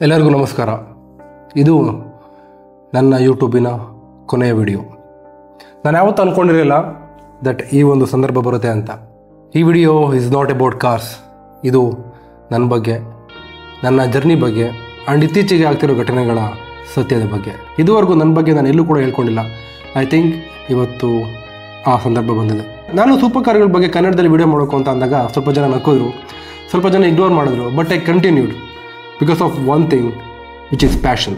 ಎಲ್ಲರಿಗೂ ನಮಸ್ಕಾರ. ಇದು ನನ್ನ ಯೂಟ್ಯೂಬಿನ ಕೊನೆಯ ವಿಡಿಯೋ. ನಾನು ಯಾವತ್ತೂ ಅಂದ್ಕೊಂಡಿರಲಿಲ್ಲ ದಟ್ ಈ ಒಂದು ಸಂದರ್ಭ ಬರುತ್ತೆ ಅಂತ. ಈ video is not about cars. ಇದು ನನ್ನ ಬಗ್ಗೆ, ನನ್ನ ಜರ್ನಿ ಬಗ್ಗೆ ಆ್ಯಂಡ್ ಇತ್ತೀಚೆಗೆ ಆಗ್ತಿರೋ ಘಟನೆಗಳ ಸತ್ಯದ ಬಗ್ಗೆ. ಇದುವರೆಗೂ ನನ್ನ ಬಗ್ಗೆ ನಾನು ಎಲ್ಲೂ ಕೂಡ ಹೇಳ್ಕೊಂಡಿಲ್ಲ. ಐ ಥಿಂಕ್ ಇವತ್ತು ಆ ಸಂದರ್ಭ ಬಂದಿದೆ. ನಾನು ಸೂಪರ್ ಕಾರ್ಗಳ ಬಗ್ಗೆ ಕನ್ನಡದಲ್ಲಿ ವಿಡಿಯೋ ಮಾಡೋಕು ಅಂತ ಅಂದಾಗ ಸ್ವಲ್ಪ ಜನ ನಕ್ಕಿದ್ರು, ಸ್ವಲ್ಪ ಜನ ಇಗ್ನೋರ್ ಮಾಡಿದ್ರು. But I continued because of one thing, which is passion.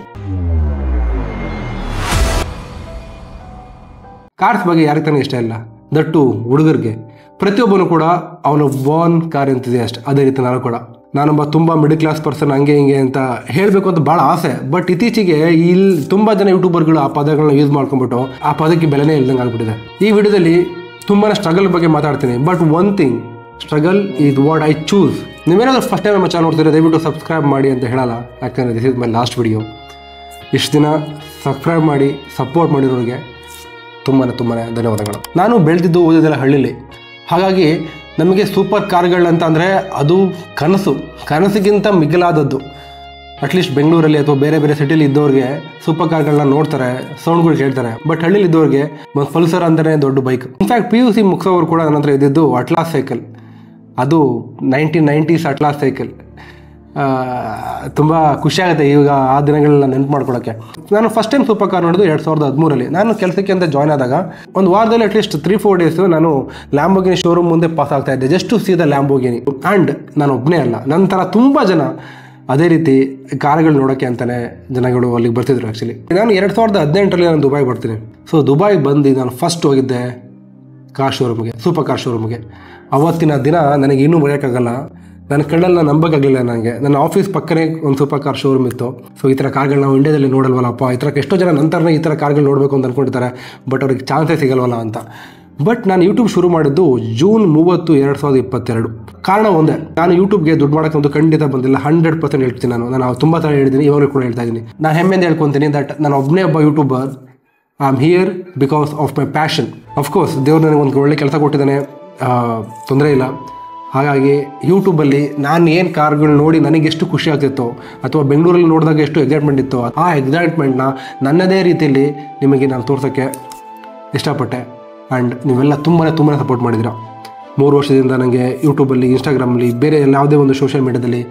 Cars ಬಗ್ಗೆ ಯಾರಿಗೆ ತಾನೇ ಇಷ್ಟ ಇಲ್ಲ, ದಟ್ಟು ಹುಡುಗರಿಗೆ. ಪ್ರತಿಯೊಬ್ಬನು ಕೂಡ ಅವನು ಬಾರ್ನ್ ಕಾರ್ ಎಂಥೂಸಿಯಾಸ್ಟ್. ಅದೇ ರೀತಿ ನಾನು ಕೂಡ. ನಾನೊಬ್ಬ ತುಂಬ ಮಿಡಲ್ ಕ್ಲಾಸ್ ಪರ್ಸನ್ ಹಂಗೆ ಹಿಂಗೆ ಅಂತ ಹೇಳಬೇಕು ಅಂತ ಭಾಳ ಆಸೆ. ಬಟ್ ಇತ್ತೀಚೆಗೆ ಇಲ್ಲಿ ತುಂಬ ಜನ ಯೂಟ್ಯೂಬರ್ಗಳು ಆ ಪದಗಳನ್ನ ಯೂಸ್ ಮಾಡ್ಕೊಂಡ್ಬಿಟ್ಟು ಆ ಪದಕ್ಕೆ ಬೆಲೆನೇ ಇಲ್ದಂಗೆ ಆಗ್ಬಿಟ್ಟಿದೆ. ಈ ವಿಡಿಯೋದಲ್ಲಿ ತುಂಬಾ ಸ್ಟ್ರಗಲ್ ಬಗ್ಗೆ ಮಾತಾಡ್ತೀನಿ. But one thing, struggle is what I choose. ನೀವೇನಾದರೂ ಫಸ್ಟ್ ಟೈಮ್ ನಮ್ಮ ಚಾನಲ್ ನೋಡ್ತೀರಾ ದಯವಿಟ್ಟು ಸಬ್ಸ್ಕ್ರೈಬ್ ಮಾಡಿ ಅಂತ ಹೇಳಲ್ಲ, ಯಾಕಂದರೆ this is my last video. ಇಷ್ಟು ದಿನ ಸಬ್ಸ್ಕ್ರೈಬ್ ಮಾಡಿ ಸಪೋರ್ಟ್ ಮಾಡಿರೋರಿಗೆ ತುಂಬಾ ಧನ್ಯವಾದಗಳು. ನಾನು ಬೆಳೆದಿದ್ದು ಓದಿದ್ದೆಲ್ಲ ಹಳ್ಳಿಲಿ. ಹಾಗಾಗಿ ನಮಗೆ ಸೂಪರ್ ಕಾರ್ಗಳಂತ ಅಂದರೆ ಅದು ಕನಸಿಗಿಂತ ಮಿಗಿಲಾದದ್ದು. ಅಟ್ಲೀಸ್ಟ್ ಬೆಂಗಳೂರಲ್ಲಿ ಅಥವಾ ಬೇರೆ ಬೇರೆ ಸಿಟಿಲಿ ಇದ್ದವ್ರಿಗೆ ಸೂಪರ್ ಕಾರ್ಗಳನ್ನ ನೋಡ್ತಾರೆ, ಸೌಂಡ್ಗಳು ಕೇಳ್ತಾರೆ. ಬಟ್ ಹಳ್ಳಿಲಿ ಇದ್ದವ್ರಿಗೆ ಒಂದು ಪಲ್ಸರ್ ಅಂತಲೇ ದೊಡ್ಡ ಬೈಕ್. ಇನ್ಫ್ಯಾಕ್ಟ್ PUC ಮುಗಿಸೋರು ಕೂಡ ನನ್ನ ಹತ್ರ ಇದ್ದಿದ್ದು ಅಟ್ಲಾಸ್ ಸೈಕಲ್. ಅದು 1990s ಅಟ್ಲಾಸ್ ಸೈಕಲ್. ತುಂಬ ಖುಷಿಯಾಗುತ್ತೆ ಈಗ ಆ ದಿನಗಳನ್ನ ನೆನಪು ಮಾಡ್ಕೊಳ್ಳೋಕ್ಕೆ. ನಾನು ಫಸ್ಟ್ ಟೈಮ್ ಸೂಪರ್ ಕಾರ್ ನೋಡೋದು 2013. ನಾನು ಕೆಲಸಕ್ಕೆ ಅಂತ ಜಾಯ್ನ್ ಆದಾಗ ಒಂದು ವಾರದಲ್ಲಿ ಅಟ್ಲೀಸ್ಟ್ 3-4 ಡೇಸು ನಾನು ಲ್ಯಾಂಬೋಗಿನಿ ಶೋರೂಮ್ ಮುಂದೆ ಪಾಸ್ ಆಗ್ತಾ ಇದ್ದೆ, just to see the Lamborghini. And ನಾನು ಒಬ್ಬನೇ ಅಲ್ಲ, ನಂತರ ತುಂಬ ಜನ ಅದೇ ರೀತಿ ಕಾರ್ಗಳು ನೋಡೋಕ್ಕೆ ಅಂತಲೇ ಜನಗಳು ಅಲ್ಲಿಗೆ ಬರ್ತಿದ್ರು. ಆ್ಯಕ್ಚುಲಿ ನಾನು 2018ರಲ್ಲಿ ನಾನು ದುಬೈ ಬರ್ತೀನಿ. ಸೊ ದುಬೈ ಬಂದು ನಾನು ಫಸ್ಟ್ ಹೋಗಿದ್ದೆ ಕಾರ್ ಶೋರೂಮ್ಗೆ, ಸೂಪರ್ ಕಾರ್ ಶೋರೂಮ್ಗೆ. ಅವತ್ತಿನ ದಿನ ನನಗೆ ಇನ್ನೂ ಮರೆಯೋಕ್ಕಾಗಲ್ಲ. ನನ್ನ ಕಣ್ಣಲ್ಲಿ ನಂಬೋಕ್ಕಾಗಲಿಲ್ಲ ನನಗೆ. ನನ್ನ ಆಫೀಸ್ ಪಕ್ಕನೇ ಒಂದು ಸೂಪರ್ ಕಾರ್ ಶೋರೂಮ್ ಇತ್ತು. ಸೊ ಈ ಥರ ಕಾರ್ಗಳು ನಾವು ಇಂಡಿಯಾದಲ್ಲಿ ನೋಡಲ್ವಲ್ಲಪ್ಪ, ಈ ಥರ ಎಷ್ಟೋ ಜನ ನಂತರನೇ ಈ ಥರ ಕಾರ್ಗಳು ನೋಡಬೇಕು ಅಂತ ಅಂದ್ಕೊಂಡಿರ್ತಾರೆ, ಬಟ್ ಅವ್ರಿಗೆ ಚಾನ್ಸೇ ಸಿಗಲ್ವಲ್ಲ ಅಂತ. ಬಟ್ ನಾನು ಯೂಟ್ಯೂಬ್ ಶುರು ಮಾಡಿದ್ದು ಜೂನ್ 30, 2022. ಕಾರಣ ಒಂದೇ, ನಾನು ಯೂಟ್ಯೂಬ್ಗೆ ದುಡ್ಡು ಮಾಡೋಕ್ಕೆ ಒಂದು ಖಂಡಿತ ಬಂದಿಲ್ಲ. 100% ಹೇಳ್ತೀನಿ. ನಾನು ತುಂಬ ಥರ ಹೇಳಿದ್ದೀನಿ, ಇವಾಗಲೂ ಕೂಡ ಹೇಳ್ತಾ ಇದ್ದೀನಿ. ನಾನು ಹೆಮ್ಮೆಯಿಂದ ಹೇಳ್ಕೊತೀನಿ ದಟ್ ನಾನು ಒಬ್ಬನೇ ಒಬ್ಬ YouTuber. I am here because of my passion. Of course ದೇವ್ರು ನನಗೆ ಒಂದು ಒಳ್ಳೆ ಕೆಲಸ ಕೊಟ್ಟಿದ್ದಾನೆ, ತೊಂದರೆ ಇಲ್ಲ. ಹಾಗಾಗಿ ಯೂಟ್ಯೂಬಲ್ಲಿ ನಾನು ಏನು ಕಾರ್ಗಳು ನೋಡಿ ನನಗೆ ಎಷ್ಟು ಖುಷಿ ಆಗ್ತಿತ್ತೋ, ಅಥವಾ ಬೆಂಗಳೂರಲ್ಲಿ ನೋಡಿದಾಗ ಎಷ್ಟು ಎಕ್ಸೈಟ್ಮೆಂಟ್ ಇತ್ತೋ, ಆ ಎಕ್ಸೈಟ್ಮೆಂಟ್ನ ನನ್ನದೇ ರೀತಿಯಲ್ಲಿ ನಿಮಗೆ ನಾನು ತೋರ್ಸೋಕ್ಕೆ ಇಷ್ಟಪಟ್ಟೆ. ಆ್ಯಂಡ್ ನೀವೆಲ್ಲ ತುಂಬಾ ಸಪೋರ್ಟ್ ಮಾಡಿದ್ದೀರಾ. 3 ವರ್ಷದಿಂದ ನನಗೆ ಯೂಟ್ಯೂಬಲ್ಲಿ, ಇನ್ಸ್ಟಾಗ್ರಾಮಲ್ಲಿ, ಬೇರೆ ಯಾವುದೇ ಒಂದು ಸೋಷಿಯಲ್ ಮೀಡಿಯಾದಲ್ಲಿ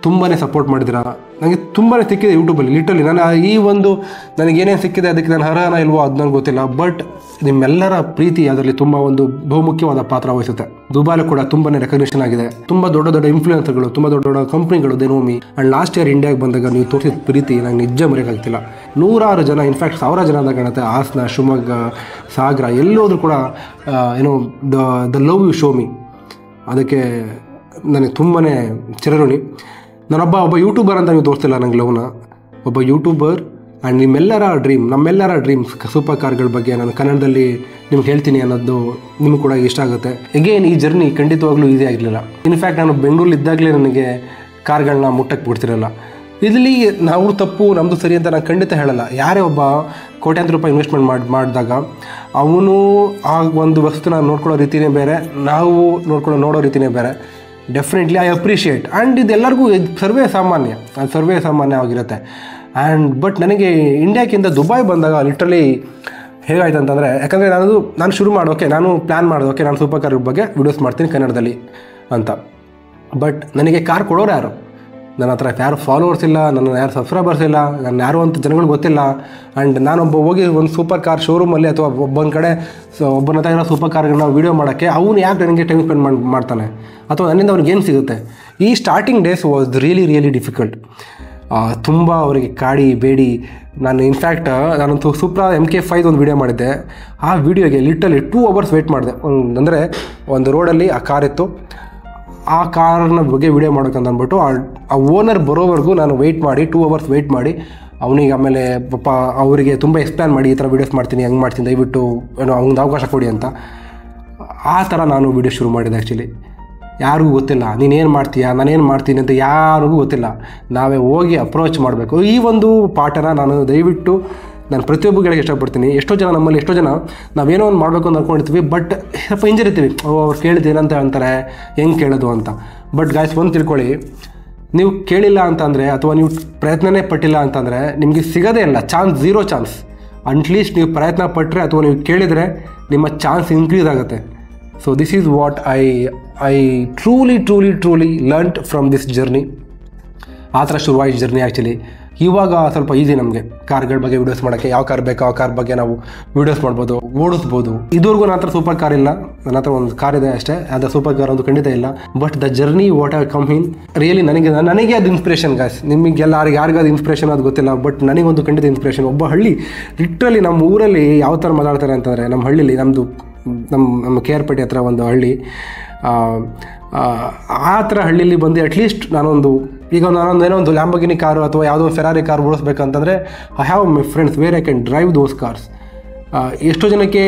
ತುಂಬಾ ಸಪೋರ್ಟ್ ಮಾಡಿದ್ದೀರಾ. ನನಗೆ ತುಂಬಾ ಸಿಕ್ಕಿದೆ ಯೂಟ್ಯೂಬಲ್ಲಿ. ಲಿಟ್ರಲಿ ನಾನು ಈ ಒಂದು ನನಗೇನೇನು ಸಿಕ್ಕಿದೆ ಅದಕ್ಕೆ ನಾನು ಅರ್ಹನ ಇಲ್ವೋ ಅದು ನನಗೆ ಗೊತ್ತಿಲ್ಲ. ಬಟ್ ನಿಮ್ಮೆಲ್ಲರ ಪ್ರೀತಿ ಅದರಲ್ಲಿ ತುಂಬ ಒಂದು ಬಹುಮುಖ್ಯವಾದ ಪಾತ್ರ ವಹಿಸುತ್ತೆ. ದುಬೈಲೂ ಕೂಡ ತುಂಬಾ ರೆಕಗ್ನಿಷನ್ ಆಗಿದೆ. ತುಂಬ ದೊಡ್ಡ ಇನ್ಫ್ಲೂಯೆನ್ಸರ್ಗಳು, ತುಂಬ ದೊಡ್ಡ ಕಂಪ್ನಿಗಳು, ದೆನೋಮಿ. ಆ್ಯಂಡ್ ಲಾಸ್ಟ್ ಇಯರ್ ಇಂಡಿಯಾಗೆ ಬಂದಾಗ ನೀವು ತೋರಿಸಿದ ಪ್ರೀತಿ ನಂಗೆ ನಿಜ ಮರೆಯೋಕ್ಕಾಗ್ತಿಲ್ಲ. 100 ಜನ, ಇನ್ಫ್ಯಾಕ್ಟ್ 1000 ಜನ ಅಂತ ಕಾಣುತ್ತೆ. ಹಾಸನ, ಶಿವಮೊಗ್ಗ, ಸಾಗರ ಎಲ್ಲೋದ್ರೂ ಕೂಡ ಏನೋ the love you show me. ಅದಕ್ಕೆ ನನಗೆ ತುಂಬಾ ಚಿರಋಣಿ. ಒಬ್ಬ ಯೂಟ್ಯೂಬರ್ ಅಂತ ನೀವು ತೋರಿಸ್ತಿಲ್ಲ ನಂಗೆ ಲವ್ನ. ಒಬ್ಬ ಯೂಟ್ಯೂಬರ್ ಆ್ಯಂಡ್ ನಮ್ಮೆಲ್ಲರ ಡ್ರೀಮ್ಸ್ ಸೂಪರ್ ಕಾರ್ಗಳ ಬಗ್ಗೆ ನಾನು ಕನ್ನಡದಲ್ಲಿ ನಿಮ್ಗೆ ಹೇಳ್ತೀನಿ ಅನ್ನೋದು ನಿಮ್ಗೆ ಕೂಡ ಇಷ್ಟ ಆಗುತ್ತೆ. ಎಗೇನ್ ಈ ಜರ್ನಿ ಖಂಡಿತವಾಗ್ಲೂ ಈಸಿ ಆಗಿರಲಿಲ್ಲ. ಇನ್ಫ್ಯಾಕ್ಟ್ ನಾನು ಬೆಂಗಳೂರಲ್ಲಿ ಇದ್ದಾಗಲೇ ನನಗೆ ಕಾರ್ಗಳನ್ನ ಮುಟ್ಟಕ್ಕೆ ಬಿಡ್ತಿರಲ್ಲ. ಇದರಲ್ಲಿ ನಾವು ತಪ್ಪು ನಮ್ಮದು ಸರಿ ಅಂತ ನಾನು ಖಂಡಿತ ಹೇಳಲ್ಲ. ಯಾರೇ ಒಬ್ಬ ಕೋಟ್ಯಾಂತರ ರೂಪಾಯಿ ಇನ್ವೆಸ್ಟ್ಮೆಂಟ್ ಮಾಡಿದಾಗ ಅವನು ಆ ಒಂದು ವಸ್ತುನ ನೋಡ್ಕೊಳ್ಳೋ ರೀತಿಯೇ ಬೇರೆ, ನಾವು ನೋಡೋ ರೀತಿಯೇ ಬೇರೆ. Definitely I appreciate. ಆ್ಯಂಡ್ ಇದೆಲ್ಲರಿಗೂ ಸರ್ವೇ ಸಾಮಾನ್ಯ ಆಗಿರುತ್ತೆ. ಆ್ಯಂಡ್ ಬಟ್ ನನಗೆ ಇಂಡಿಯಾಕ್ಕಿಂತ ದುಬೈ ಬಂದಾಗ ಲಿಟ್ರಲಿ ಹೇಗಾಯ್ತು ಅಂತಂದರೆ, ಯಾಕಂದರೆ ನಾನು ಶುರು ಮಾಡೋಕೆ, ನಾನು ಪ್ಲ್ಯಾನ್ ಮಾಡೋಕೆ ನಾನು ಸೂಪರ್ ಕಾರ್ ಬಗ್ಗೆ ವೀಡಿಯೋಸ್ ಮಾಡ್ತೀನಿ ಕನ್ನಡದಲ್ಲಿ ಅಂತ. ಬಟ್ ನನಗೆ ಕಾರ್ ಕೊಡೋರು ಯಾರು? ನನ್ನ ಹತ್ರ ಯಾರು ಫಾಲೋವರ್ಸ್ ಇಲ್ಲ, ನನ್ನ ಯಾರು ಸಬ್ಸ್ಕ್ರೈಬರ್ಸ್ ಇಲ್ಲ, ನನ್ನ ಯಾರು ಅಂತ ಜನಗಳು ಗೊತ್ತಿಲ್ಲ. ಆ್ಯಂಡ್ ನಾನೊಬ್ಬ ಹೋಗಿ ಒಂದು ಸೂಪರ್ ಕಾರ್ ಶೋರೂಮಲ್ಲಿ ಅಥವಾ ಒಬ್ಬನ ಕಡೆ ಒಬ್ಬನ ಹತ್ರ ಇರೋ ಸೂಪರ್ ಕಾರ್ಗಳನ್ನ ವೀಡಿಯೋ ಮಾಡೋಕ್ಕೆ ಅವನು ಯಾಕೆ ನನಗೆ ಟೈಮ್ ಸ್ಪೆಂಡ್ ಮಾಡ್ತಾನೆ, ಅಥವಾ ನನ್ನಿಂದ ಅವ್ನಿಗೆ ಏನು ಸಿಗುತ್ತೆ? ಈ starting days was really difficult. ತುಂಬ ಅವರಿಗೆ ಕಾಡಿ ಬೇಡಿ. ನಾನು ಇನ್ಫ್ಯಾಕ್ಟ್ ನಾನೊಂದು ಸೂಪ್ರಾ MK5 ಒಂದು ವೀಡಿಯೋ ಮಾಡಿದ್ದೆ. ಆ ವೀಡಿಯೋಗೆ ಲಿಟ್ರಲಿ 2 hours ವೆಯ್ಟ್ ಮಾಡಿದೆ. ಅಂದರೆ ಒಂದು ರೋಡಲ್ಲಿ ಆ ಕಾರ್ ಇತ್ತು, ಆ ಕಾರ್ನ ಬಗ್ಗೆ ವೀಡಿಯೋ ಮಾಡೋಕ್ಕಂತ ಅಂದ್ಬಿಟ್ಟು ಆ ಓನರ್ ಬರೋವರೆಗೂ ನಾನು ವೆಯ್ಟ್ ಮಾಡಿ 2 hours ವೆಯ್ಟ್ ಮಾಡಿ ಅವನಿಗೆ ಆಮೇಲೆ ಪಾಪ ಅವರಿಗೆ ತುಂಬ ಎಕ್ಸ್ಪ್ಲೇನ್ ಮಾಡಿ, ಈ ಥರ ವೀಡಿಯೋಸ್ ಮಾಡ್ತೀನಿ, ಹೆಂಗೆ ಮಾಡ್ತೀನಿ, ದಯವಿಟ್ಟು ಏನೋ ಅವ್ನಿಗೆ ಅವಕಾಶ ಕೊಡಿ ಅಂತ. ಆ ಥರ ನಾನು ವೀಡಿಯೋ ಶುರು ಮಾಡಿದೆ. ಆ್ಯಕ್ಚುಲಿ ಯಾರಿಗೂ ಗೊತ್ತಿಲ್ಲ ನೀನೇನು ಮಾಡ್ತೀಯಾ, ನಾನೇನು ಮಾಡ್ತೀನಿ ಅಂತ ಯಾರಿಗೂ ಗೊತ್ತಿಲ್ಲ. ನಾವೇ ಹೋಗಿ ಅಪ್ರೋಚ್ ಮಾಡಬೇಕು. ಈ ಒಂದು ಪಾಠನ ನಾನು ದಯವಿಟ್ಟು ನಾನು ಪ್ರತಿಯೊಬ್ಬರಿಗೆ ಇಷ್ಟಪಡ್ತೀನಿ. ಎಷ್ಟೋ ಜನ ನಾವೇನೋ ಒಂದು ಮಾಡಬೇಕು ಅಂತ ಅಂದ್ಕೊಂಡಿರ್ತೀವಿ, ಬಟ್ ಸ್ವಲ್ಪ ಹಿಂಜರಿತೀವಿ. ಅವ್ರು ಕೇಳಿದ್ದು ಏನಂತ ಅಂತಾರೆ, ಹೆಂಗೆ ಕೇಳೋದು ಅಂತ. ಬಟ್ ಗಾಯ್ಸ್ ಒಂದು ತಿಳ್ಕೊಳ್ಳಿ, ನೀವು ಕೇಳಿಲ್ಲ ಅಂತಂದರೆ ಅಥವಾ ನೀವು ಪ್ರಯತ್ನನೇ ಪಟ್ಟಿಲ್ಲ ಅಂತಂದರೆ ನಿಮಗೆ ಸಿಗೋದೇ ಇಲ್ಲ, ಚಾನ್ಸ್, ಝೀರೋ ಚಾನ್ಸ್. ಅಟ್ಲೀಸ್ಟ್ ನೀವು ಪ್ರಯತ್ನ ಪಟ್ಟರೆ ಅಥವಾ ನೀವು ಕೇಳಿದರೆ ನಿಮ್ಮ ಚಾನ್ಸ್ ಇನ್ಕ್ರೀಸ್ ಆಗುತ್ತೆ. So this is what I truly learned from this journey. ಆ ಥರ ಶುರುವಾಯಿತು ಜರ್ನಿ ಆ್ಯಕ್ಚುಲಿ. ಇವಾಗ ಸ್ವಲ್ಪ ಈಸಿ ನಮಗೆ ಕಾರ್ಗಳ ಬಗ್ಗೆ ವೀಡಿಯೋಸ್ ಮಾಡೋಕ್ಕೆ. ಯಾವ ಕಾರ್ ಬೇಕೋ ಆ ಕಾರ್ ಬಗ್ಗೆ ನಾವು ವೀಡಿಯೋಸ್ ಮಾಡ್ಬೋದು, ಓಡಿಸ್ಬೋದು. ಇದುವರೆಗೂ ನನ್ನ ಹತ್ರ ಸೂಪರ್ ಕಾರ್ ಇಲ್ಲ, ನನ್ನ ಹತ್ರ ಒಂದು ಕಾರ್ ಇದೆ ಅಷ್ಟೇ, ಅದು ಸೂಪರ್ ಕಾರ್ ಒಂದು ಖಂಡಿತ ಇಲ್ಲ. But the journey what I come in really ನನಗೆ ಅದು ಇನ್ಸ್ಪಿರೇಷನ್ ಗಾಯ್ಸ್. ನಿಮಗೆಲ್ಲ ಯಾರಿಗೂ ಅದು ಇನ್ಸ್ಪಿರೇಷನ್ ಅದು ಗೊತ್ತಿಲ್ಲ, ಬಟ್ ನನಗೊಂದು ಖಂಡಿತ ಇನ್ಸ್ಪಿರೇಷನ್. ಒಬ್ಬ ಹಳ್ಳಿ ಲಿಟ್ರಲಿ ನಮ್ಮ ಊರಲ್ಲಿ ಯಾವ ಥರ ಮಾತಾಡ್ತಾರೆ ಅಂತಂದರೆ, ನಮ್ಮ ಹಳ್ಳಿಲಿ ನಮ್ಮ KR ಪೇಟೆ ಹತ್ರ ಒಂದು ಹಳ್ಳಿ, ಆ ಥರ ಹಳ್ಳಿಲಿ ಬಂದು ಅಟ್ಲೀಸ್ಟ್ ನಾನೊಂದು ಏನೋ ಒಂದು ಲ್ಯಾಂಬೋರ್ಗಿನಿ ಕಾರು ಅಥವಾ ಯಾವುದೋ ಒಂದು ಫೆರಾರಿ ಕಾರ್ ಓಡಿಸ್ಬೇಕಂತಂದರೆ I have my friends where I can drive those cars. ಎಷ್ಟೋ ಜನಕ್ಕೆ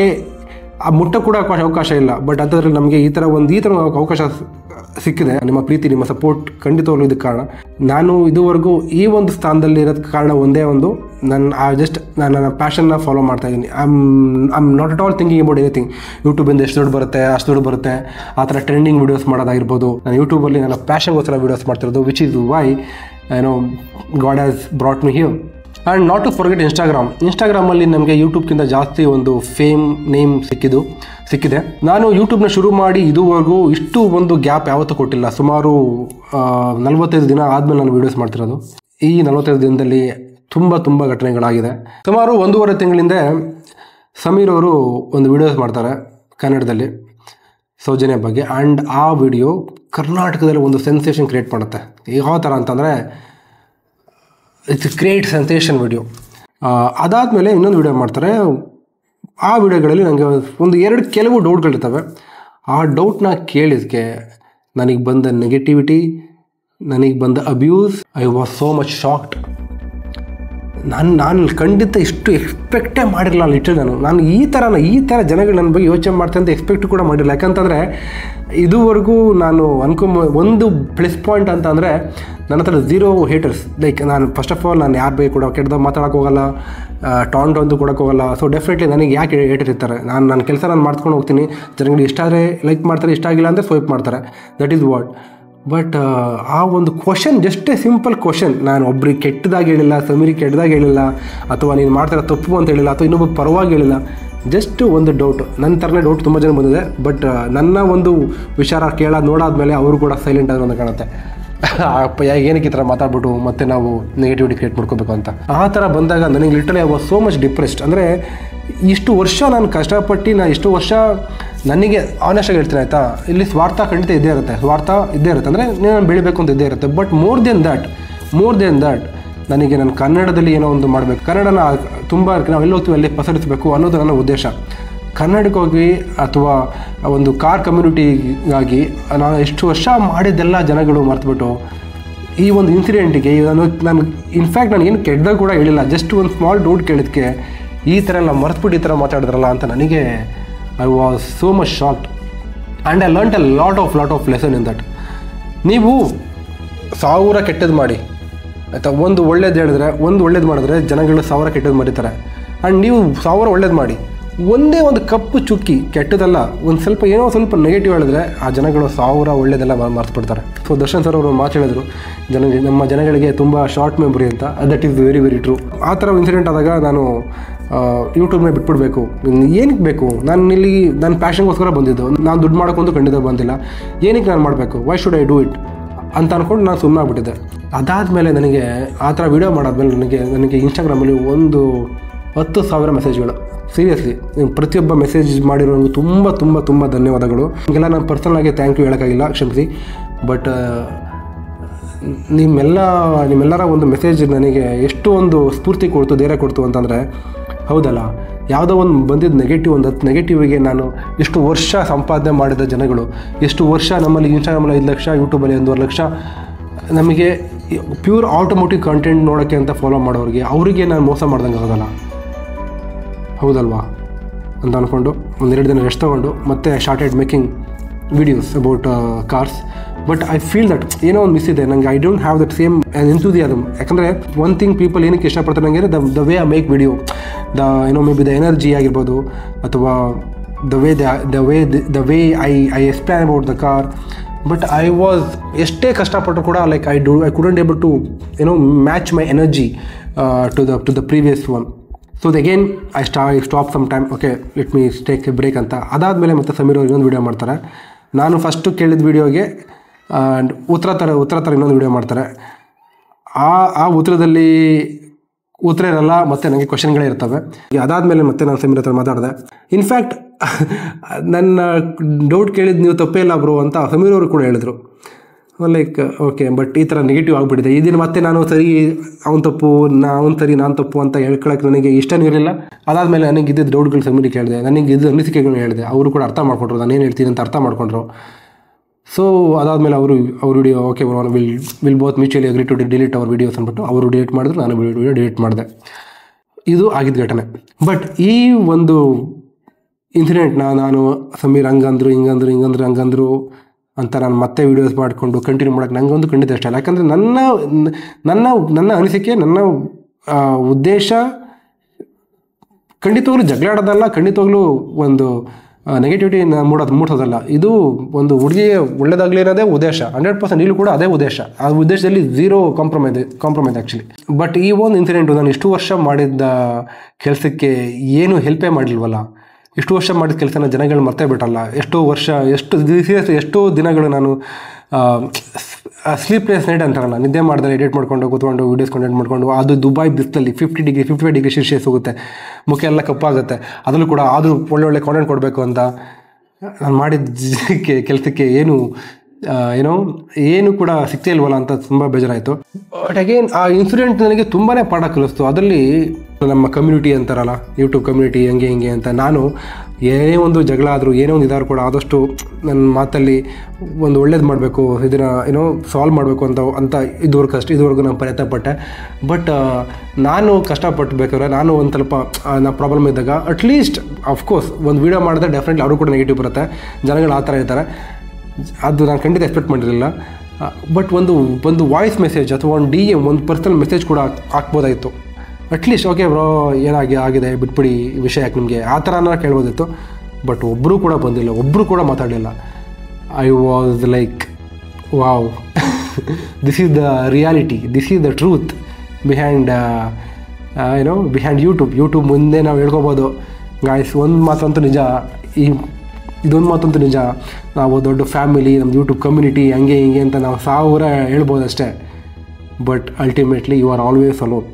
ಆ ಮುಟ್ಟ ಕೂಡ ಅವಕಾಶ ಇಲ್ಲ, ಬಟ್ ಅದರಲ್ಲಿ ನಮಗೆ ಈ ಥರ ಅವಕಾಶ ಸಿಕ್ಕಿದೆ. ನಿಮ್ಮ ಪ್ರೀತಿ, ನಿಮ್ಮ ಸಪೋರ್ಟ್ ಖಂಡಿತವಾಗ್ಲೂ ಇದಕ್ಕೆ ಕಾರಣ. ನಾನು ಇದುವರೆಗೂ ಈ ಒಂದು ಸ್ಥಾನದಲ್ಲಿ ಇರೋದಕ್ಕೆ ಕಾರಣ ಒಂದೇ ಒಂದು, ನನ್ನ ಪ್ಯಾಷನ್ನ ಫಾಲೋ ಮಾಡ್ತಾ ಇದ್ದೀನಿ. I am not at all thinking about anything. ಯೂಟ್ಯೂಬಿಂದ ಎಷ್ಟು ದುಡ್ಡು ಬರುತ್ತೆ ಅಷ್ಟು ದುಡ್ಡು ಬರುತ್ತೆ ಆ ಥರ ಟ್ರೆಂಡಿಂಗ್ ವೀಡಿಯೋಸ್ ಮಾಡೋದಾಗಿರ್ಬೋದು. ನಾನು ಯೂಟ್ಯೂಬಲ್ಲಿ ನನ್ನ ಪ್ಯಾಷನ್ಗೋಸ್ಕರ ವೀಡಿಯೋಸ್ ಮಾಡ್ತಿರೋದು, which is why God has brought me here. And not to forget ಇನ್ಸ್ಟಾಗ್ರಾಮಲ್ಲಿ ನಮಗೆ ಯೂಟ್ಯೂಬ್ಗಿಂತ ಜಾಸ್ತಿ ಒಂದು ಫೇಮ್ ನೇಮ್ ಸಿಕ್ಕಿದೆ. ನಾನು ಯೂಟ್ಯೂಬ್ನ ಶುರು ಮಾಡಿ ಇದುವರೆಗೂ ಇಷ್ಟು ಒಂದು ಗ್ಯಾಪ್ ಯಾವತ್ತೂ ಕೊಟ್ಟಿಲ್ಲ. ಸುಮಾರು 45 ದಿನ ಆದಮೇಲೆ ನಾನು ವೀಡಿಯೋಸ್ ಮಾಡ್ತಿರೋದು. ಈ 45 ದಿನದಲ್ಲಿ ತುಂಬ ಘಟನೆಗಳಾಗಿದೆ. ಸುಮಾರು 1.5 ತಿಂಗಳಿಂದ ಸಮೀರ್ ಅವರು ಒಂದು ವೀಡಿಯೋಸ್ ಮಾಡ್ತಾರೆ ಕನ್ನಡದಲ್ಲಿ ಸೌಜನ್ಯ ಬಗ್ಗೆ. ಆ್ಯಂಡ್ ಆ ವಿಡಿಯೋ ಕರ್ನಾಟಕದಲ್ಲಿ ಒಂದು ಸೆನ್ಸೇಷನ್ ಕ್ರಿಯೇಟ್ ಮಾಡುತ್ತೆ. ಯಾವ ಥರ ಅಂತಂದರೆ ಇಟ್ಸ್ ಗ್ರೇಟ್ ಸೆನ್ಸೇಷನ್ ವಿಡಿಯೋ. ಅದಾದಮೇಲೆ ಇನ್ನೊಂದು ವಿಡಿಯೋ ಮಾಡ್ತಾರೆ. ಆ ವಿಡಿಯೋಗಳಲ್ಲಿ ನನಗೆ ಕೆಲವು ಡೌಟ್ಗಳಿರ್ತವೆ. ಆ ಡೌಟ್ನ ಕೇಳಿದಕ್ಕೆ ನನಗೆ ಬಂದ ನೆಗೆಟಿವಿಟಿ, ನನಗೆ ಬಂದ abuse, I was so much shocked. ನಾನು ಖಂಡಿತ ಇಷ್ಟು ಎಕ್ಸ್ಪೆಕ್ಟೇ ಮಾಡಿರಲಿಲ್ಲ. ಲಿಟ್ರಲಿ ನಾನು ಈ ಥರ ಜನಗಳು ನನ್ನ ಬಗ್ಗೆ ಯೋಚನೆ ಮಾಡ್ತಾರೆ ಅಂತ ಎಕ್ಸ್ಪೆಕ್ಟ್ ಕೂಡ ಮಾಡಿರಲಿಲ್ಲ. ಯಾಕಂತಂದರೆ ಇದುವರೆಗೂ ನಾನು ಒಂದು ಪ್ಲಸ್ ಪಾಯಿಂಟ್ ಅಂತ ಅಂದರೆ ನನ್ನ ಹತ್ರ ಝೀರೋ ಹೇಟರ್ಸ್. ಲೈಕ್ ನಾನು ಫಸ್ಟ್ ಆಫ್ ಆಲ್ ನಾನು ಯಾರ ಬಗ್ಗೆ ಕೂಡ ಕೆಟ್ಟದಾಗ ಮಾತಾಡೋಕೆ ಹೋಗಲ್ಲ, ಟಾಂಟ್ ಅಂತೂ ಕೊಡೋಕೆ ಹೋಗಲ್ಲ. ಸೊ ಡೆಫಿನೆಟ್ಲಿ ನನಗೆ ಯಾಕೆ ಹೇಟರ್ ಇರ್ತಾರೆ, ನನ್ನ ಕೆಲಸ ನಾನು ಮಾಡ್ಕೊಂಡು ಹೋಗ್ತೀನಿ. ಜನಗಳಿಗೆ ಇಷ್ಟ ಆದರೆ ಲೈಕ್ ಮಾಡ್ತಾರೆ, ಇಷ್ಟ ಆಗಿಲ್ಲ ಅಂದರೆ ಸ್ವೈಪ್ ಮಾಡ್ತಾರೆ. That is what. ಬಟ್ ಆ ಒಂದು question, just A simple question, ನಾನು ಒಬ್ರಿಗೆ ಕೆಟ್ಟದಾಗಿ ಹೇಳಿಲ್ಲ, ಸಮೀರಿಗೆ ಕೆಟ್ಟದಾಗಿ ಹೇಳಿಲ್ಲ, ಅಥವಾ ನೀನು ಮಾಡ್ತಾರೋ ತಪ್ಪು ಅಂತ ಹೇಳಿಲ್ಲ, ಅಥವಾ ಇನ್ನೊಬ್ಬ ಪರವಾಗಿ ಹೇಳಿಲ್ಲ. ಜಸ್ಟ್ ಒಂದು ಡೌಟ್, ನನ್ನ ಥರನೇ ಡೌಟ್ ತುಂಬ ಜನ ಬಂದಿದೆ. ಬಟ್ ನನ್ನ ಒಂದು ವಿಚಾರ ನೋಡಾದ್ಮೇಲೆ ಅವರು ಕೂಡ ಸೈಲೆಂಟ್ ಆದರೂ ಅಂತ ಕಾಣುತ್ತೆ. ಏನಕ್ಕೆ ಈ ಥರ ಮಾತಾಡ್ಬಿಟ್ಟು ಮತ್ತೆ ನಾವು ನೆಗೆಟಿವಿಟಿ ಕ್ರಿಯೇಟ್ ಮಾಡ್ಕೋಬೇಕು ಅಂತ. ಆ ಥರ ಬಂದಾಗ ನನಗೆ literally I was so much depressed. ಅಂದರೆ ಇಷ್ಟು ವರ್ಷ ನಾನು ಕಷ್ಟಪಟ್ಟು ಇಷ್ಟು ವರ್ಷ ನನಗೆ ಆನೆಸ್ಟಾಗಿ ಹೇಳ್ತೀನಿ ಆಯಿತಾ, ಇಲ್ಲಿ ಸ್ವಾರ್ಥ ಖಂಡಿತ ಇದ್ದೇ ಇರುತ್ತೆ. ಅಂದರೆ ನಾನು ಬೆಳಿಬೇಕು ಅಂತ ಇದ್ದೇ ಇರುತ್ತೆ. ಬಟ್ ಮೋರ್ ದೆನ್ ದ್ಯಾಟ್ ನನಗೆ ನನ್ನ ಕನ್ನಡದಲ್ಲಿ ಏನೋ ಒಂದು ಮಾಡಬೇಕು, ಕನ್ನಡನ ತುಂಬ ನಾವು ಎಲ್ಲಿ ಹೋಗ್ತೀವಿ ಅಲ್ಲಿ ಪಸರಿಸಬೇಕು ಅನ್ನೋದು ನನ್ನ ಉದ್ದೇಶ. ಕನ್ನಡಕ್ಕೋಗಿ ಅಥವಾ ಒಂದು ಕಾರ್ ಕಮ್ಯುನಿಟಿಗಾಗಿ ನಾನು ಎಷ್ಟು ವರ್ಷ ಮಾಡಿದ್ದೆಲ್ಲ ಜನಗಳು ಮರೆತುಬಿಟ್ಟು ಈ ಒಂದು ಇನ್ಸಿಡೆಂಟಿಗೆ ನಾನು ಇನ್ಫ್ಯಾಕ್ಟ್ ನಾನು ಏನು ಕೆಟ್ಟದಾಗ ಕೂಡ ಹೇಳಿಲ್ಲ, ಜಸ್ಟ್ ಒಂದು ಸ್ಮಾಲ್ ಡೌಟ್ ಕೇಳಿದ್ದಕ್ಕೆ ಈ ಥರ ಎಲ್ಲ ಮರೆತುಬಿಟ್ಟು ಈ ಥರ ಮಾತಾಡಿದ್ರಲ್ಲ ಅಂತ ನನಗೆ I was so much shocked. And I learnt a lot of lesson in that. ನೀವು 1000 ಕೆಟ್ಟದ್ದು ಮಾಡಿ ಆಯಿತಾ, ಒಂದು ಒಳ್ಳೇದು ಮಾಡಿದ್ರೆ ಜನಗಳು 1000 ಕೆಟ್ಟದ್ದು ಮರೀತಾರೆ. ಆ್ಯಂಡ್ ನೀವು 1000 ಒಳ್ಳೇದು ಮಾಡಿ ಒಂದೇ ಒಂದು ಕಪ್ಪು ಚುಕ್ಕಿ ಕೆಟ್ಟದಲ್ಲ, ಏನೋ ಸ್ವಲ್ಪ ನೆಗೆಟಿವ್ ಹೇಳಿದ್ರೆ ಆ ಜನಗಳು 1000 ಒಳ್ಳೇದೆಲ್ಲ ಮರೆತುಬಿಡ್ತಾರೆ. ಸೊ ದರ್ಶನ್ ಸರ್ ಅವರು ಮಾತು ಹೇಳಿದ್ರು, ನಮ್ಮ ಜನಗಳಿಗೆ ತುಂಬ ಶಾರ್ಟ್ ಮೆಮೊರಿ ಅಂತ. That is very very true. ಆ ಥರ ಇನ್ಸಿಡೆಂಟ್ ಆದಾಗ ನಾನು ಯೂಟ್ಯೂಬ್ನ ಬಿಟ್ಬಿಡ್ಬೇಕು, ಏನಕ್ಕೆ ಬೇಕು, ನನ್ನ ಪ್ಯಾಷನ್ಗೋಸ್ಕರ ಬಂದಿದ್ದು, ನಾನು ದುಡ್ಡು ಮಾಡೋಕ್ಕಂತೂ ಖಂಡಿತ ಬಂದಿಲ್ಲ, ಏನಕ್ಕೆ ನಾನು ಮಾಡಬೇಕು, why should I do it ಅಂತ ಅಂದ್ಕೊಂಡು ನಾನು ಸುಮ್ಮನೆ ಆಗ್ಬಿಟ್ಟಿದ್ದೆ. ಅದಾದಮೇಲೆ ನನಗೆ ಆ ಥರ ವೀಡಿಯೋ ಮಾಡಾದ್ಮೇಲೆ ನನಗೆ ಇನ್ಸ್ಟಾಗ್ರಾಮಲ್ಲಿ ಒಂದು 10,000 ಮೆಸೇಜ್ಗಳು. ಸೀರಿಯಸ್ಲಿ ಪ್ರತಿಯೊಬ್ಬ ಮೆಸೇಜ್ ಮಾಡಿರೋಂಗೆ ತುಂಬ ಧನ್ಯವಾದಗಳು. ನಿಮಗೆಲ್ಲ ನಾನು ಪರ್ಸನಲಾಗಿ ಥ್ಯಾಂಕ್ ಯು ಹೇಳೋಕ್ಕಾಗಿಲ್ಲ, ಕ್ಷಮಿಸಿ. ಬಟ್ ನಿಮ್ಮೆಲ್ಲರ ಒಂದು ಮೆಸೇಜ್ ನನಗೆ ಎಷ್ಟು ಒಂದು ಸ್ಫೂರ್ತಿ ಕೊಡ್ತು, ಧೈರ್ಯ ಕೊಡ್ತು ಅಂತಂದರೆ, ಹೌದಲ್ಲ, ಯಾವುದೋ ಒಂದು ಬಂದಿದ್ದ ನೆಗೆಟಿವ್, ಒಂದು 10 ನೆಗೆಟಿವಿಗೆ ನಾನು ಎಷ್ಟು ವರ್ಷ ಸಂಪಾದನೆ ಮಾಡಿದ ಜನಗಳು, ಎಷ್ಟು ವರ್ಷ ನಮ್ಮಲ್ಲಿ ಇನ್ಸ್ಟಾಗ್ರಾಮಲ್ಲಿ 5 ಲಕ್ಷ, ಯೂಟ್ಯೂಬಲ್ಲಿ 1.5 ಲಕ್ಷ, ನಮಗೆ ಪ್ಯೂರ್ ಆಟೋಮೋಟಿವ್ ಕಂಟೆಂಟ್ ನೋಡೋಕ್ಕೆ ಅಂತ ಫಾಲೋ ಮಾಡೋರಿಗೆ, ಅವರಿಗೆ ನಾನು ಮೋಸ ಮಾಡ್ದಂಗೆ ಆಗೋದಲ್ಲ, ಹೌದಲ್ವಾ ಅಂತ ಅಂದ್ಕೊಂಡು 1-2 ದಿನ ರೆಸ್ಟ್ ತೊಗೊಂಡು ಮತ್ತೆ started making videos about cars. But I feel that ಏನೋ ಒಂದು ಮಿಸ್ ಇದೆ ನನಗೆ. I don't have that same enthusiasm. ಯಾಕಂದರೆ ಒನ್ ಥಿಂಗ್ ಪೀಪಲ್ ಏನಕ್ಕೆ ಇಷ್ಟಪಡ್ತಾರೆ ನನಗೆ, the way I make video, maybe the energy ಆಗಿರ್ಬೋದು, ಅಥವಾ the way I explain about the car, but I was ಎಷ್ಟೇ ಕಷ್ಟಪಟ್ಟರು ಕೂಡ like I couldn't able to match my energy to the previous one. So again I stop some time, okay let me take a break ಅಂತ. ಅದಾದಮೇಲೆ ಮತ್ತೆ ಸಮೀರ್ ಅವ್ರು ಇನ್ನೊಂದು video ಮಾಡ್ತಾರೆ. ನಾನು ಫಸ್ಟು ಕೇಳಿದ ವೀಡಿಯೋಗೆ ಉತ್ತರ ಥರ ಇನ್ನೊಂದು ವೀಡಿಯೋ ಮಾಡ್ತಾರೆ. ಆ ಉತ್ತರದಲ್ಲಿ ಉತ್ತರ ಇರಲ್ಲ, ಮತ್ತು ನನಗೆ ಕ್ವಶನ್ಗಳೇ ಇರ್ತವೆ. ಅದಾದಮೇಲೆ ಮತ್ತೆ ನಾನು ಸಮೀರ್ ಹತ್ರ ಮಾತಾಡಿದೆ. ಇನ್ಫ್ಯಾಕ್ಟ್ ನನ್ನ ಡೌಟ್ ಕೇಳಿದ್ದು ನೀವು ತಪ್ಪೇ ಇಲ್ಲ ಬ್ರೋ ಅಂತ ಸಮೀರ್ ಅವರು ಕೂಡ ಹೇಳಿದರು. ಲೈಕ್ ಓಕೆ, ಬಟ್ ಈ ಥರ ನೆಗೆಟಿವ್ ಆಗಿಬಿಟ್ಟಿದೆ. ಇದನ್ನು ಮತ್ತೆ ನಾನು ಸರಿ ಅವ್ನು ತಪ್ಪು, ಅವ್ನು ಸರಿ ನಾನು ತಪ್ಪು ಅಂತ ಹೇಳ್ಕೊಳಕ್ಕೆ ನನಗೆ ಇಷ್ಟನೂ ಇರಲಿಲ್ಲ. ಅದಾದಮೇಲೆ ನನಗೆ ಇದ್ದಿದ್ದು ಡೌಟ್ಗಳು ಸಮೀರಿಗೆ ಹೇಳಿದೆ, ನನಗೆ ಇದ್ದ ಅನಿಸಿಕೆಗಳನ್ನ ಹೇಳಿದೆ. ಅವರು ಕೂಡ ಅರ್ಥ ಮಾಡ್ಕೊಂಡ್ರು, ನಾನು ಏನು ಹೇಳ್ತೀನಿ ಅಂತ ಅರ್ಥ ಮಾಡ್ಕೊಂಡ್ರು. ಸೊ ಅದಾದಮೇಲೆ ಅವ್ರ video okay will both mutually agree to delete our videos ಅಂದ್ಬಿಟ್ಟು ಅವರು ಡಿಲೀಟ್ ಮಾಡಿದ್ರು, ನಾನು ವಿಡಿಯೋ ಡಿಲೀಟ್ ಮಾಡಿದೆ. ಇದು ಆಗಿದ್ದ ಘಟನೆ. ಬಟ್ ಈ ಒಂದು ಇನ್ಸಿಡೆಂಟ್ನ ನಾನು ಸಮೀರ್ ಹಂಗಂದ್ರು ಹಿಂಗಂದ್ರು ಅಂತ ನಾನು ಮತ್ತೆ ವೀಡಿಯೋಸ್ ಮಾಡಿಕೊಂಡು ಕಂಟಿನ್ಯೂ ಮಾಡೋಕ್ಕೆ ನನಗೊಂದು ಖಂಡಿತ ಇಷ್ಟ ಇಲ್ಲ. ಯಾಕಂದರೆ ನನ್ನ ಅನಿಸಿಕೆ, ನನ್ನ ಉದ್ದೇಶ ಖಂಡಿತವಾಗ್ಲೂ ಜಗಳ ಆಡೋದಲ್ಲ, ಖಂಡಿತವಾಗ್ಲೂ ಒಂದು ನೆಗೆಟಿವಿಟಿ ಮೂಡಿಸೋದಲ್ಲ. ಇದು ಒಂದು ಹುಡುಗಿಗೆ ಒಳ್ಳೇದಾಗಲಿ ಅನ್ನೋದೇ ಉದ್ದೇಶ. 100% ಇಲ್ಲೂ ಕೂಡ ಅದೇ ಉದ್ದೇಶ. ಆ ಉದ್ದೇಶದಲ್ಲಿ ಝೀರೋ ಕಾಂಪ್ರಮೈಸ್ ಆ್ಯಕ್ಚುಲಿ. ಬಟ್ ಈ ಒಂದು ಇನ್ಸಿಡೆಂಟು ನಾನು ಇಷ್ಟು ವರ್ಷ ಮಾಡಿದ್ದ ಕೆಲಸಕ್ಕೆ ಏನು ಹೆಲ್ಪೇ ಮಾಡಲಿಲ್ವಲ್ಲ. ಇಷ್ಟು ವರ್ಷ ಮಾಡಿದ ಕೆಲಸನ ಜನಗಳು ಮರ್ತೇ ಬಿಟ್ಟಲ್ಲ. ಎಷ್ಟೋ ದಿನಗಳು ನಾನು ಸ್ಲೀಪ್ಲೆಸ್ ನೈಟ್ ಅಂತಾರಲ್ಲ, ನಿದ್ದೆ ಮಾಡಿದ್ರೆ ಎಡಿಟ್ ಮಾಡ್ಕೊಂಡು ಕೂತ್ಕೊಂಡು ವೀಡಿಯೋಸ್ ಕಂಟೆಂಟ್ ಮಾಡ್ಕೊಂಡು, ಅದು ದುಬೈ ಬಿಸಿಲಲ್ಲಿ 55 ಡಿಗ್ರಿ ಸೆಲ್ಸಿಯಸ್ ಹೋಗುತ್ತೆ, ಮುಖ ಎಲ್ಲ ಕಪ್ಪಾಗುತ್ತೆ. ಅದರಲ್ಲೂ ಕೂಡ ಆದರೂ ಒಳ್ಳೊಳ್ಳೆ ಕಾಂಟೆಂಟ್ ಕೊಡಬೇಕು ಅಂತ ನಾನು ಮಾಡಿದ ಕೆಲಸಕ್ಕೆ ಏನು ಕೂಡ ಸಿಗ್ತಾ ಇಲ್ವಲ್ಲ ಅಂತ ತುಂಬ ಬೇಜಾರಾಯಿತು. ಬಟ್ ಅಗೇನ್ ಆ ಇನ್ಸಿಡೆಂಟ್ ನನಗೆ ತುಂಬಾ ಪಾಠ ಕಲಿಸ್ತು. ಅದರಲ್ಲಿ ನಮ್ಮ ಕಮ್ಯುನಿಟಿ ಅಂತಾರಲ್ಲ, ಯೂಟ್ಯೂಬ್ ಕಮ್ಯುನಿಟಿ ಹಿಂಗೆ ಅಂತ, ನಾನು ಏನೇ ಒಂದು ಜಗಳ ಆದರೂ ಏನೇ ಒಂದು ಇದಾದ್ರು ಕೂಡ ಆದಷ್ಟು ನನ್ನ ಮಾತಲ್ಲಿ ಒಂದು ಒಳ್ಳೇದು ಮಾಡಬೇಕು, ಇದನ್ನು ಸಾಲ್ವ್ ಮಾಡಬೇಕು ಅಂತ ಇದುವರೆಗೂ ನಾನು ಪ್ರಯತ್ನ ಪಟ್ಟೆ. ಬಟ್ ನಾನು ಕಷ್ಟಪಟ್ಟು ಬೇಕಾದ್ರೆ ನಾನು ಒಂದು ಸ್ವಲ್ಪ ನಾ ಪ್ರಾಬ್ಲಮ್ ಇದ್ದಾಗ ಅಟ್ಲೀಸ್ಟ್ ಅಫ್ಕೋರ್ಸ್ ಒಂದು ವೀಡಿಯೋ ಮಾಡಿದ್ರೆ ಡೆಫಿನೆಟ್ಲಿ ಅವರು ಕೂಡ ನೆಗೆಟಿವ್ ಬರುತ್ತೆ, ಜನಗಳು ಆ ಥರ ಇರ್ತಾರೆ. ಅದು ನಾನು ಖಂಡಿತ ಎಕ್ಸ್ಪೆಕ್ಟ್ ಮಾಡಿರಲಿಲ್ಲ. ಬಟ್ ಒಂದು ವಾಯ್ಸ್ ಮೆಸೇಜ್ ಅಥವಾ ಒಂದು DM ಒಂದು ಪರ್ಸನಲ್ ಮೆಸೇಜ್ ಕೂಡ ಹಾಕ್ಬೋದಾಯಿತು. ಅಟ್ಲೀಸ್ಟ್ ಓಕೆ ಬ್ರೋ ಆಗಿದೆ ಬಿಟ್ಬಿಡಿ ವಿಷಯ ಯಾಕೆ ನಿಮಗೆ ಆ ಥರ ಕೇಳ್ಬೋದಿತ್ತು. ಬಟ್ ಒಬ್ಬರು ಕೂಡ ಬಂದಿಲ್ಲ, ಒಬ್ಬರು ಕೂಡ ಮಾತಾಡಲಿಲ್ಲ. I was like wow, this is the reality, this is the truth behind YouTube ಮುಂದೆ ನಾವು ಹೇಳ್ಕೊಬೋದು ಗಾಯ್ಸ್. ಒಂದು ಮಾತಂತೂ ನಿಜ, ಇದೊಂದು ಮಾತಂತೂ ನಿಜ, ನಾವು ದೊಡ್ಡ ಫ್ಯಾಮಿಲಿ, ನಮ್ಮ ಯೂಟ್ಯೂಬ್ ಕಮ್ಯುನಿಟಿ ಹಂಗೆ ಹಿಂಗೆ ಅಂತ ನಾವು 1000 ಹೇಳ್ಬೋದು ಅಷ್ಟೇ. But ultimately you are always alone.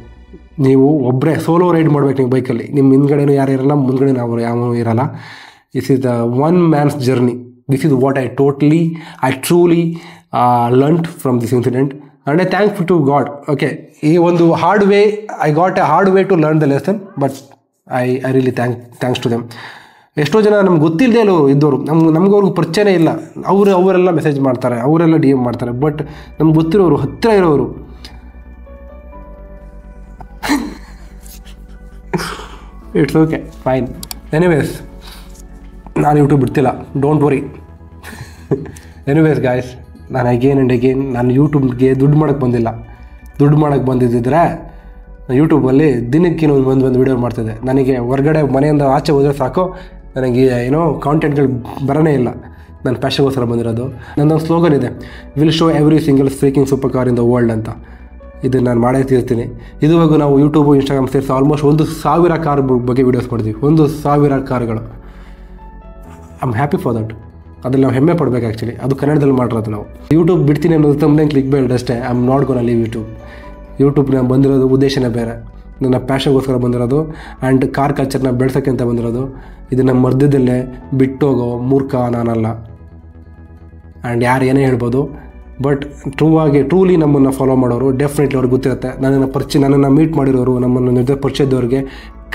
ನೀವು ಒಬ್ಬರೇ ಸೋಲೋ ರೈಡ್ ಮಾಡ್ಬೇಕು ನೀವು ಬೈಕಲ್ಲಿ. ನಿಮ್ಮ ಹಿಂದ್ಗಡೆನೂ ಯಾರು ಇರಲ್ಲ, ಮುಂದ್ಗಡೆ ನಾವು ಯಾವ ಇರಲ್ಲ. This is the one man's journey. This is what I truly learned from this incident and I thankful to God. Okay, ಈ ಒಂದು I got a hard way to learn the lesson. But I really thanks to them. ಎಷ್ಟೋ ಜನ ನಮ್ಗೆ ಗೊತ್ತಿಲ್ಲದೆ ಇದ್ದವರು, ನಮಗವ್ರಿಗೆ ಪರಿಚಯನೇ ಇಲ್ಲ, ಅವರೆಲ್ಲ message ಮಾಡ್ತಾರೆ, ಅವರೆಲ್ಲ DM ಮಾಡ್ತಾರೆ. ಬಟ್ ನಮ್ಗೆ ಗೊತ್ತಿರೋರು, ಹತ್ತಿರ ಇರೋರು ಇಟ್ಸ್ ಓಕೆ ಫೈನ್. ಎನಿವೇಸ್ ನಾನು ಯೂಟ್ಯೂಬ್ ಬಿಡ್ತಿಲ್ಲ, ಡೋಂಟ್ ವರಿ. ಎನಿವೇಸ್ ಗಾಯ್ಸ್, ನಾನು ಅಗೇನ್ ನಾನು ಯೂಟ್ಯೂಬ್ಗೆ ದುಡ್ಡು ಮಾಡೋಕ್ಕೆ ಬಂದಿಲ್ಲ. ದುಡ್ಡು ಮಾಡೋಕ್ಕೆ ಬಂದಿದ್ದಿದ್ರೆ ಯೂಟ್ಯೂಬಲ್ಲಿ ದಿನಕ್ಕೆ ಒಂದು ವೀಡಿಯೋ ಮಾಡ್ತಿದ್ದೆ. ನನಗೆ ಹೊರಗಡೆ ಮನೆಯಿಂದ ಆಚೆ ಹೋದರೆ ಸಾಕು, ನನಗೆ ಕಾಂಟೆಂಟ್ಗಳು ಬರೋನೇ ಇಲ್ಲ. ನನ್ನ ಪ್ಯಾಷನ್ಗೋಸ್ಕರ ಬಂದಿರೋದು. ನನ್ನೊಂದು ಸ್ಲೋಗನ್ ಇದೆ, will show every single freaking super car in the world ಅಂತ. ಇದು ನಾನು ಮಾಡೇ ತೀರ್ತೀನಿ. ಇದುವರೆಗೂ ನಾವು ಯೂಟ್ಯೂಬು, ಇನ್ಸ್ಟಾಗ್ರಾಮ್ ಸೇರಿಸಿ ಆಲ್ಮೋಸ್ಟ್ 1,000 ಕಾರ್ ಬಗ್ಗೆ ವೀಡಿಯೋಸ್ ಮಾಡಿದ್ವಿ. 1,000 ಕಾರ್ಗಳು. I am happy for that. ಅದ್ರಲ್ಲಿ ನಾವು ಹೆಮ್ಮೆ ಪಡಬೇಕು. ಆ್ಯಕ್ಚುಲಿ ಅದು ಕನ್ನಡದಲ್ಲಿ ಮಾಡಿರೋದು. ನಾವು ಯೂಟ್ಯೂಬ್ ಬಿಡ್ತೀನಿ ಅನ್ನೋದು ತಮ್ಮನೇನು ಕ್ಲಿಕ್ ಬೇಡ ಅಷ್ಟೇ. I am not gonna leave ಯೂಟ್ಯೂಬ್ನ ಬಂದಿರೋದು ಉದ್ದೇಶನೇ ಬೇರೆ. ನನ್ನ ಪ್ಯಾಷನ್ಗೋಸ್ಕರ ಬಂದಿರೋದು ಆ್ಯಂಡ್ ಕಾರ್ ಕಲ್ಚರ್ನ ಬೆಳೆಸೋಕ್ಕೆ ಅಂತ ಬಂದಿರೋದು. ಇದನ್ನು ಮಧ್ಯದಲ್ಲೇ ಬಿಟ್ಟೋಗೋ ಮೂರ್ಖ ನಾನಲ್ಲ. ಆ್ಯಂಡ್ ಯಾರು ಏನೇ ಹೇಳ್ಬೋದು, ಬಟ್ ಟ್ರೂಲಿ ನಮ್ಮನ್ನು ಫಾಲೋ ಮಾಡೋರು ಡೆಫಿನೆಟ್ಲಿ ಅವ್ರಿಗೆ ಗೊತ್ತಿರುತ್ತೆ. ನನ್ನನ್ನು ಮೀಟ್ ಮಾಡಿರೋರು, ನಮ್ಮನ್ನು ಪರಿಚಯದವ್ರಿಗೆ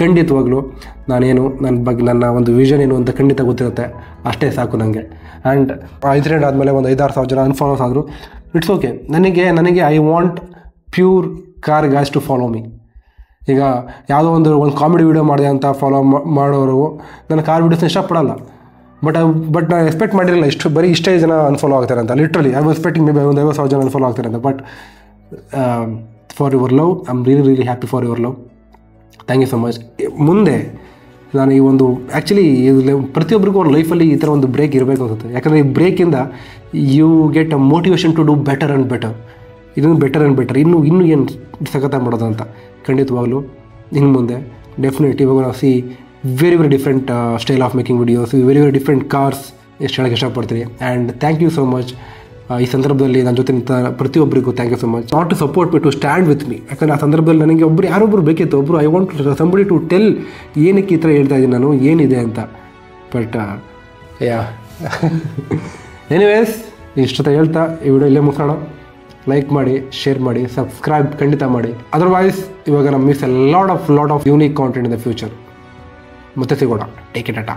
ಖಂಡಿತವಾಗ್ಲೂ ನನ್ನ ಒಂದು ವಿಷನ್ ಏನು ಅಂತ ಖಂಡಿತ ಗೊತ್ತಿರುತ್ತೆ. ಅಷ್ಟೇ ಸಾಕು ನನಗೆ. ಆ್ಯಂಡ್ ಇನ್ಸಿಡೆಂಟ್ ಆದಮೇಲೆ ಒಂದು 5,000-6,000 ಜನ ಅನ್ಫಾಲೋಸ್ ಆದರು. It's okay. ನನಗೆ I want pure car guys to follow me. ಈಗ ಯಾವುದೋ ಒಂದು ಕಾಮಿಡಿ ವೀಡಿಯೋ ಮಾಡಿದೆ ಅಂತ ಫಾಲೋ ಮಾಡೋರು ನನ್ನ ಕಾರ್ ವೀಡಿಯೋಸ್ನ ಇಷ್ಟಪಡಲ್ಲ. ಬಟ್ ನಾನು ಎಕ್ಸ್ಪೆಕ್ಟ್ ಮಾಡಿರಲಿಲ್ಲ ಇಷ್ಟೇ ಜನ ಅನ್ಫಾಲೋ ಆಗ್ತಾರೆ ಅಂತ. Literally I was expecting maybe ಒಂದು 50,000 ಜನ ಅನ್ಫಾಲೋ ಆಗ್ತಾರೆ ಅಂತ. But for your love, I am really happy for your love. Thank you so much. ಮುಂದೆ ನಾನು ಈ ಒಂದು ಆ್ಯಕ್ಚುಲಿ ಪ್ರತಿಯೊಬ್ಬರಿಗೂ ಒಂದು ಲೈಫಲ್ಲಿ ಈ ಥರ ಒಂದು ಬ್ರೇಕ್ ಇರಬೇಕು ಅನ್ಸುತ್ತೆ. ಯಾಕಂದರೆ ಈ ಬ್ರೇಕಿಂದ you get a motivation to do better and better, ಇನ್ನೂ ಬೆಟರ್ ಆ್ಯಂಡ್ ಬೆಟರ್, ಇನ್ನೂ ಏನು ಸಖತ್ತ ಮಾಡೋದು ಅಂತ. ಖಂಡಿತವಾಗ್ಲೂ ಇನ್ನು ಮುಂದೆ ಡೆಫಿನೆಟ್ಲಿ ಇವಾಗ ನಾವು very different style of making videos, very different cars ಎಷ್ಟು ಹೇಳೋಕ್ಕೆ ಇಷ್ಟಪಡ್ತೀನಿ. And thank you so much. ಈ ಸಂದರ್ಭದಲ್ಲಿ ನನ್ನ ಜೊತೆ ನಿಂತ ಪ್ರತಿಯೊಬ್ಬರಿಗೂ thank you so much. Not to support me, to stand with me. ಯಾಕಂದರೆ ಆ ಸಂದರ್ಭದಲ್ಲಿ ನನಗೆ ಯಾರೊಬ್ಬರು ಬೇಕಿತ್ತು, ಒಬ್ಬರು I want somebody to tell ಏನಕ್ಕೆ ಈ ಥರ ಹೇಳ್ತಾ ಇದ್ದೀನಿ ನಾನು, ಏನಿದೆ ಅಂತ. ಬಟ್ ಯಾ ಎನಿವೇಸ್, ಇಷ್ಟೊತ್ತ ಹೇಳ್ತಾ ಈ ವಿಡಿಯೋ ಇಲ್ಲೇ ಮುಗಿಸೋಣ. ಲೈಕ್ ಮಾಡಿ, ಶೇರ್ ಮಾಡಿ, ಸಬ್ಸ್ಕ್ರೈಬ್ ಖಂಡಿತ ಮಾಡಿ. ಅದರ್ವೈಸ್ ಇವಾಗ ನಮ್ಮ miss lot of unique content in the future. ಮತ್ತೆ ಸಿಗೋಣ. Take it Tata.